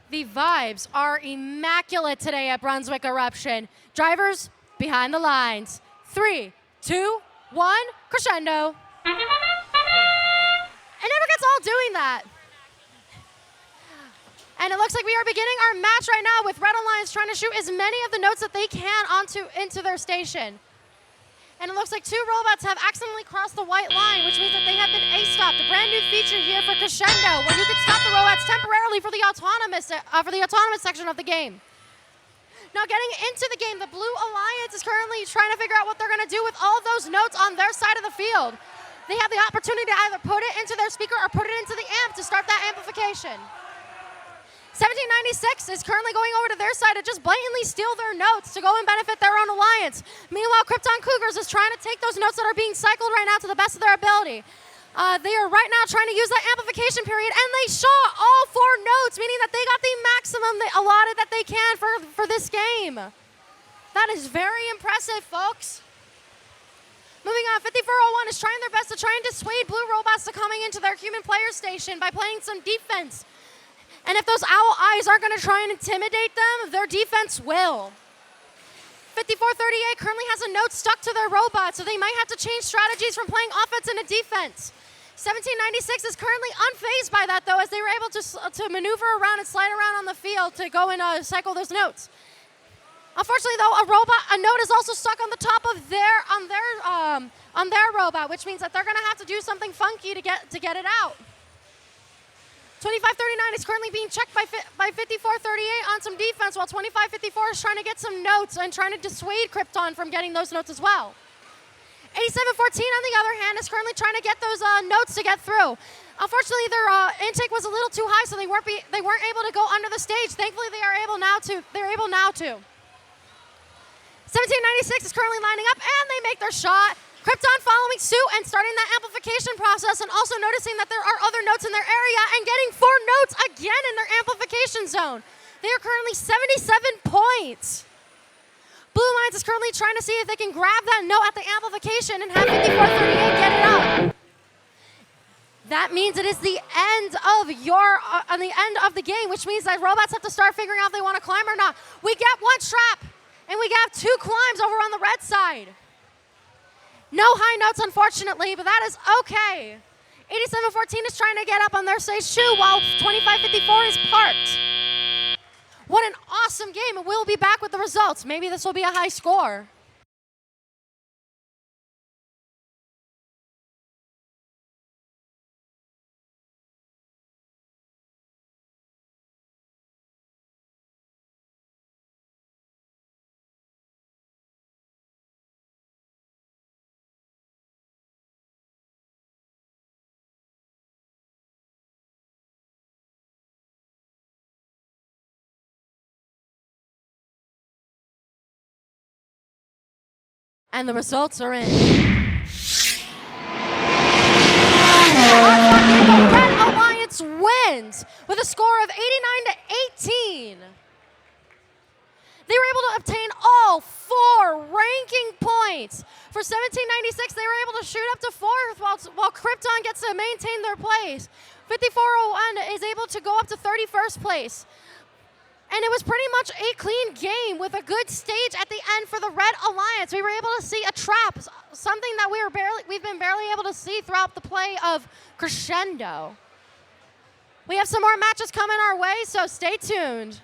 The vibes are immaculate today at Brunswick Eruption. Drivers, behind the lines. 3, 2, 1, crescendo. It never gets old doing that. And it looks like we are beginning our match right now with Red Alliance trying to shoot as many of the notes that they can into their station. And it looks like 2 robots have accidentally crossed the white line, which means that they have been A-stopped. A brand new feature here for Crescendo, where you can stop the robots temporarily for the autonomous section of the game. Now getting into the game, the Blue Alliance is currently trying to figure out what they're going to do with all of those notes on their side of the field. They have the opportunity to either put it into their speaker or put it into the amp to start that amplification. 1796 is currently going over to their side to just blatantly steal their notes to go and benefit their own alliance. Meanwhile, Krypton Cougars is trying to take those notes that are being cycled right now to the best of their ability. They are right now trying to use that amplification period, and they shot all 4 notes, meaning that they got the maximum they allotted that they can for this game. That is very impressive, folks. Moving on, 5401 is trying their best to try and dissuade blue robots to coming into their human player station by playing some defense. And if those owl eyes aren't going to try and intimidate them, their defense will. 5438 currently has a note stuck to their robot, so they might have to change strategies from playing offense into defense. 1796 is currently unfazed by that, though, as they were able to maneuver around and slide around on the field to go and cycle those notes. Unfortunately, though, a note is also stuck on the top of their robot, which means that they're going to have to do something funky to get it out. 2539 is currently being checked by 5438 on some defense, while 2554 is trying to get some notes and trying to dissuade Krypton from getting those notes as well. 8714, on the other hand, is currently trying to get those notes to get through. Unfortunately, their intake was a little too high, so they weren't able to go under the stage. Thankfully, they're able now to. 1796 is currently lining up, and they make their shot. Krypton following suit and starting that amplification process, and also noticing that there are other notes in their area and getting 4 notes again in their amplification zone. They are currently 77 points. Blue Alliance is currently trying to see if they can grab that note at the amplification and have 5438 get it up. That means it is the end of the game, which means that robots have to start figuring out if they want to climb or not. We get 1 trap, and we have 2 climbs over on the red side. No high notes, unfortunately, but that is okay. 8714 is trying to get up on their stage too, while 2554 is parked. What an awesome game, and we'll be back with the results. Maybe this will be a high score. And the results are in. The Red Alliance wins with a score of 89-18. They were able to obtain all 4 ranking points. For 1796, they were able to shoot up to 4th, while Krypton gets to maintain their place. 5401 is able to go up to 31st place. And it was pretty much a clean game with a good stage at the end for the Red Alliance. We were able to see a trap, something that we've been barely able to see throughout the play of Crescendo. We have some more matches coming our way, so stay tuned.